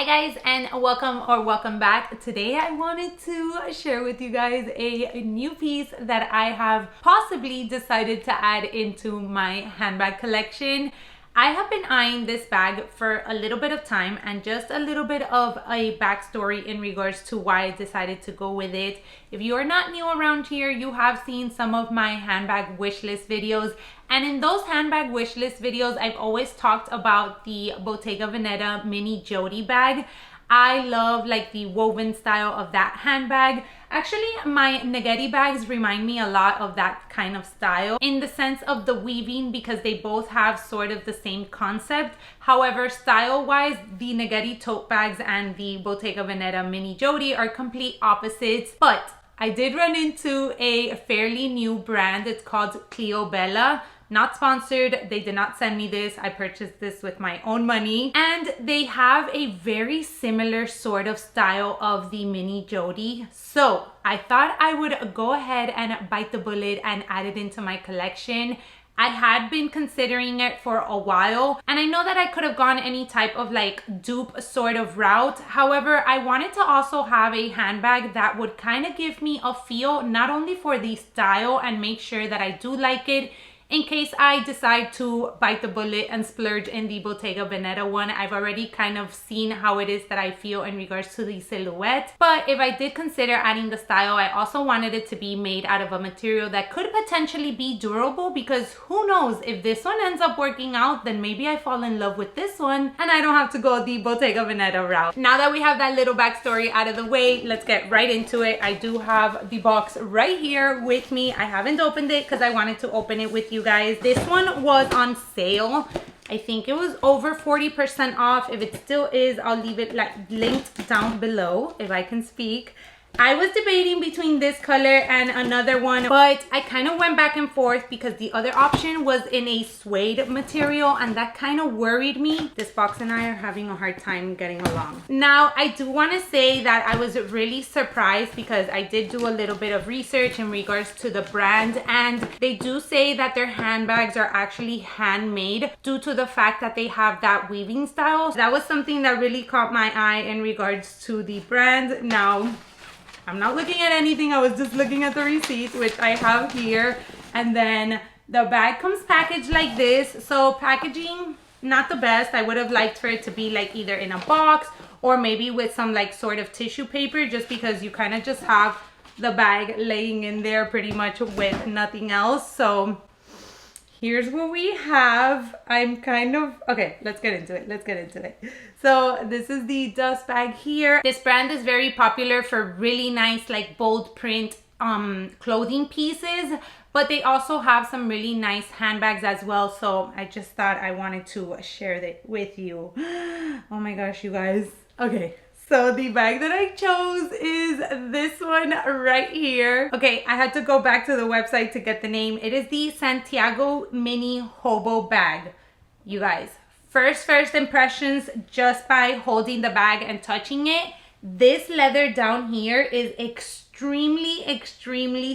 Hi guys, and welcome back. Today I wanted to share with you guys a new piece that I have possibly decided to add into my handbag collection. I have been eyeing this bag for a little bit of time, and just a little bit of a backstory in regards to why I decided to go with it. If you are not new around here, you have seen some of my handbag wishlist videos, and in those handbag wishlist videos, I've always talked about the Bottega Veneta Mini Jodie bag. I love like the woven style of that handbag. Actually, my Negeri bags remind me a lot of that kind of style in the sense of the weaving, because they both have sort of the same concept. However, style-wise, the Negeri tote bags and the Bottega Veneta Mini Jodie are complete opposites. But I did run into a fairly new brand. It's called Cleobella. Not sponsored, they did not send me this. I purchased this with my own money. And they have a very similar sort of style of the Mini Jodie. So I thought I would go ahead and bite the bullet and add it into my collection. I had been considering it for a while, and I know that I could have gone any type of like dupe sort of route. However, I wanted to also have a handbag that would kind of give me a feel, not only for the style and make sure that I do like it, in case I decide to bite the bullet and splurge in the Bottega Veneta one. I've already kind of seen how it is that I feel in regards to the silhouette. But if I did consider adding the style, I also wanted it to be made out of a material that could potentially be durable, because who knows, if this one ends up working out, then maybe I fall in love with this one and I don't have to go the Bottega Veneta route. Now that we have that little backstory out of the way, let's get right into it. I do have the box right here with me. I haven't opened it because I wanted to open it with you guys. This one was on sale. I think it was over 40% off. If it still is, I'll leave it like linked down below if I can speak. I was debating between this color and another one, but I kind of went back and forth because the other option was in a suede material, and that kind of worried me. This box and I are having a hard time getting along. Now, I do want to say that I was really surprised because I did do a little bit of research in regards to the brand, and they do say that their handbags are actually handmade due to the fact that they have that weaving style. That was something that really caught my eye in regards to the brand. Now, I'm not looking at anything, I was just looking at the receipt, which I have here. And then the bag comes packaged like this. So packaging, not the best. I would have liked for it to be like either in a box or maybe with some like sort of tissue paper, just because you kind of just have the bag laying in there pretty much with nothing else. So here's what we have. I'm kind of, okay, let's get into it. So this is the dust bag here. This brand is very popular for really nice, like bold print clothing pieces, but they also have some really nice handbags as well. So I just thought I wanted to share that with you. Oh my gosh, you guys. Okay. So the bag that I chose is this one right here. Okay, I had to go back to the website to get the name. It is the Santiago Mini Hobo bag. You guys, first impressions just by holding the bag and touching it. This leather down here is extremely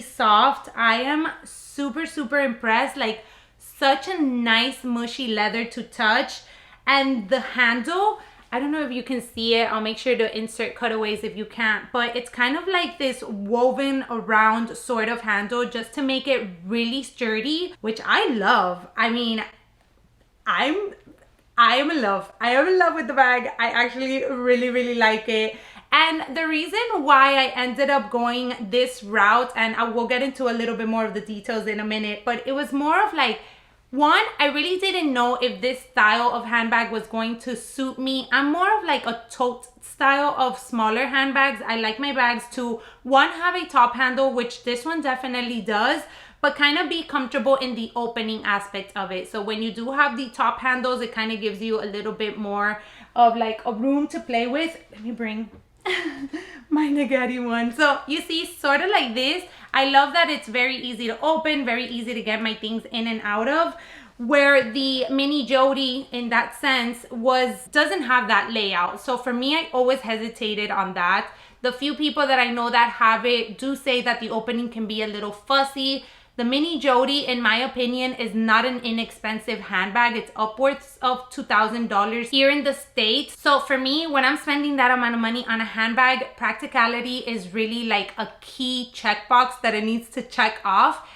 soft. I am super impressed. Like, such a nice mushy leather to touch. And the handle, I don't know if you can see it. I'll make sure to insert cutaways if you can't, but it's kind of like this woven around sort of handle just to make it really sturdy, which I love. I mean, I am in love. I am in love with the bag. I actually really like it. And the reason why I ended up going this route, and I will get into a little bit more of the details in a minute, but it was more of like, one, I really didn't know if this style of handbag was going to suit me. I'm more of like a tote style of smaller handbags. I like my bags to, one, have a top handle, which this one definitely does, but kind of be comfortable in the opening aspect of it. So when you do have the top handles, it kind of gives you a little bit more of like a room to play with. Let me bring my Negeri one. So you see, sort of like this. I love that it's very easy to open, very easy to get my things in and out of, where the Mini Jodie in that sense doesn't have that layout. So for me, I always hesitated on that. The few people that I know that have it do say that the opening can be a little fussy. The Mini Jodie, in my opinion, is not an inexpensive handbag. It's upwards of $2,000 here in the States. So for me, when I'm spending that amount of money on a handbag, practicality is really like a key checkbox that it needs to check off.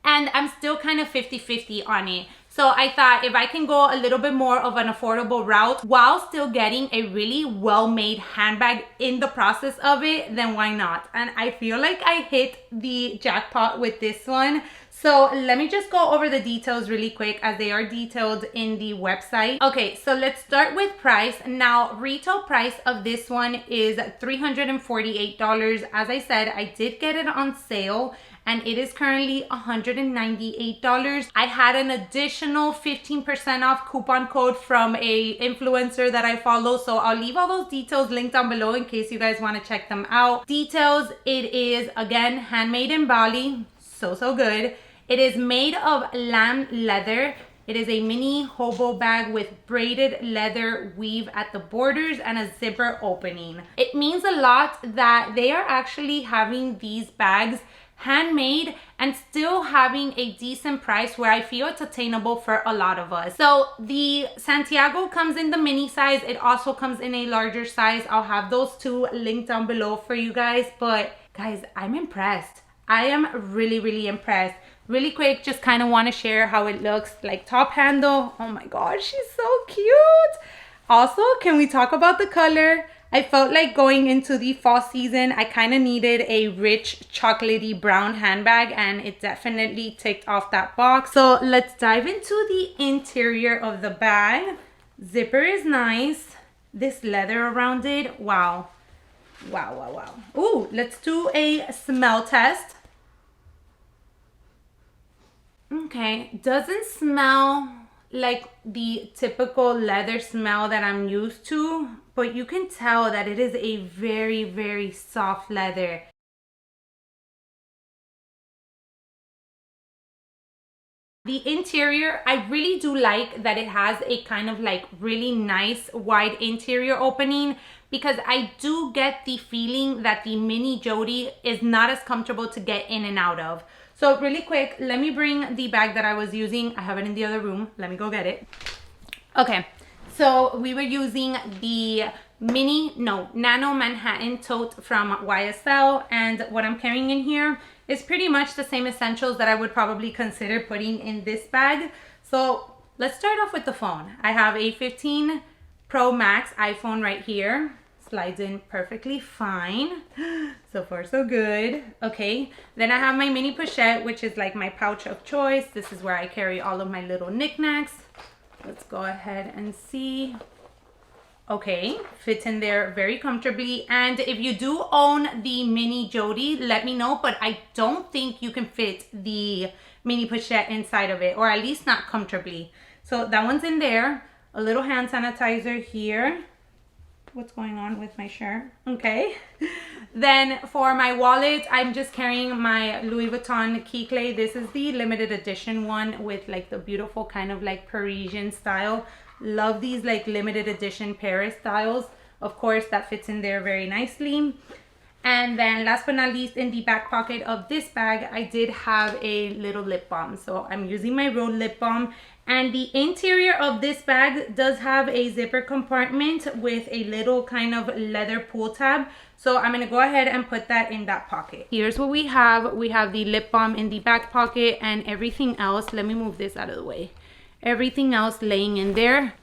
And I'm still kind of 50-50 on it. So I thought if I can go a little bit more of an affordable route while still getting a really well-made handbag in the process of it, then why not? And I feel like I hit the jackpot with this one. So let me just go over the details really quick as they are detailed in the website. Okay, so let's start with price. Now, retail price of this one is $348. As I said, I did get it on sale and it is currently $198. I had an additional 15% off coupon code from a influencer that I follow, so I'll leave all those details linked down below in case you guys want to check them out. Details, it is again handmade in Bali, so good. It is made of lamb leather. It is a mini hobo bag with braided leather weave at the borders and a zipper opening. It means a lot that they are actually having these bags handmade and still having a decent price where I feel it's attainable for a lot of us. So the Santiago comes in the mini size. It also comes in a larger size. I'll have those two linked down below for you guys. But guys, I'm impressed. I am really impressed. Really quick, just kind of want to share how it looks. Like top handle, oh my gosh, she's so cute. Also, can we talk about the color? I felt like going into the fall season, I kind of needed a rich chocolatey brown handbag, and it definitely ticked off that box. So let's dive into the interior of the bag. Zipper is nice. This leather around it, wow. Ooh, let's do a smell test. Okay, doesn't smell like the typical leather smell that I'm used to, but you can tell that it is a very soft leather. The interior, I really do like that it has a kind of like really nice wide interior opening, because I do get the feeling that the Mini Jodie is not as comfortable to get in and out of. So really quick, let me bring the bag that I was using. I have it in the other room. Let me go get it. Okay, so we were using the Nano Manhattan tote from YSL, and what I'm carrying in here is pretty much the same essentials that I would probably consider putting in this bag. So let's start off with the phone. I have a 15 Pro Max iPhone right here. Slides in perfectly fine. So far so good. Okay, then I have my mini pochette, which is like my pouch of choice. This is where I carry all of my little knickknacks. Let's go ahead and see. Okay, fits in there very comfortably. And if you do own the Mini Jodie, let me know, but I don't think you can fit the mini pochette inside of it, or at least not comfortably. So that one's in there. A little hand sanitizer here. What's going on with my shirt? Okay. Then for my wallet, I'm just carrying my Louis Vuitton key clay. This is the limited edition one with like the beautiful kind of like Parisian style. Love these like limited edition Paris styles. Of course, that fits in there very nicely. And then last but not least, in the back pocket of this bag, I did have a little lip balm. So I'm using my Rhode lip balm. And the interior of this bag does have a zipper compartment with a little kind of leather pull tab. So I'm going to go ahead and put that in that pocket. Here's what we have. We have the lip balm in the back pocket, and everything else. Let me move this out of the way. Everything else laying in there.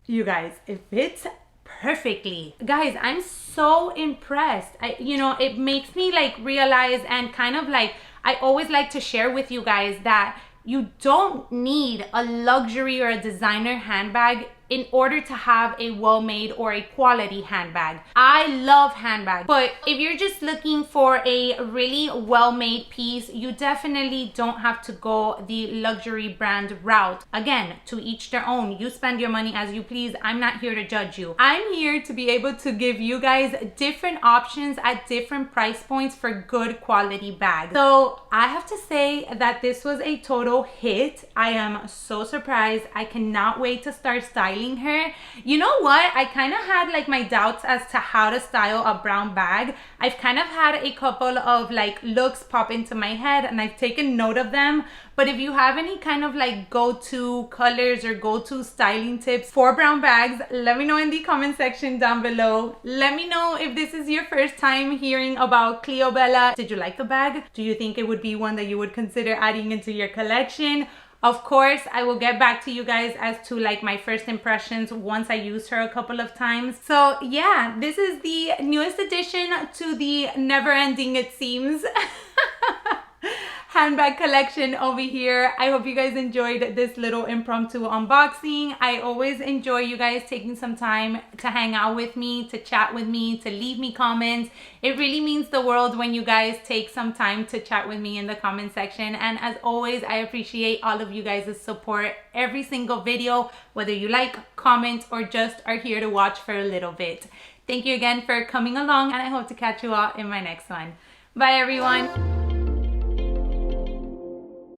You guys, it fits perfectly. Guys, I'm so impressed. It makes me like realize, and kind of like, I always like to share with you guys that you don't need a luxury or a designer handbag in order to have a well-made or a quality handbag. I love handbags, but if you're just looking for a really well-made piece, you definitely don't have to go the luxury brand route. Again, to each their own. You spend your money as you please. I'm not here to judge you. I'm here to be able to give you guys different options at different price points for good quality bags. So I have to say that this was a total hit. I am so surprised. I cannot wait to start styling styling her. You know what? I kind of had like my doubts as to how to style a brown bag. I've kind of had a couple of like looks pop into my head and I've taken note of them. But if you have any kind of like go-to colors or go-to styling tips for brown bags, let me know in the comment section down below. Let me know if this is your first time hearing about Cleobella. Did you like the bag? Do you think it would be one that you would consider adding into your collection? Of course, I will get back to you guys as to like my first impressions once I used her a couple of times. So yeah, this is the newest addition to the never-ending, it seems, handbag collection over here. I hope you guys enjoyed this little impromptu unboxing. I always enjoy you guys taking some time to hang out with me, to chat with me, to leave me comments. It really means the world when you guys take some time to chat with me in the comment section. And as always, I appreciate all of you guys' support every single video, whether you like, comment, or just are here to watch for a little bit. Thank you again for coming along, and I hope to catch you all in my next one. Bye everyone.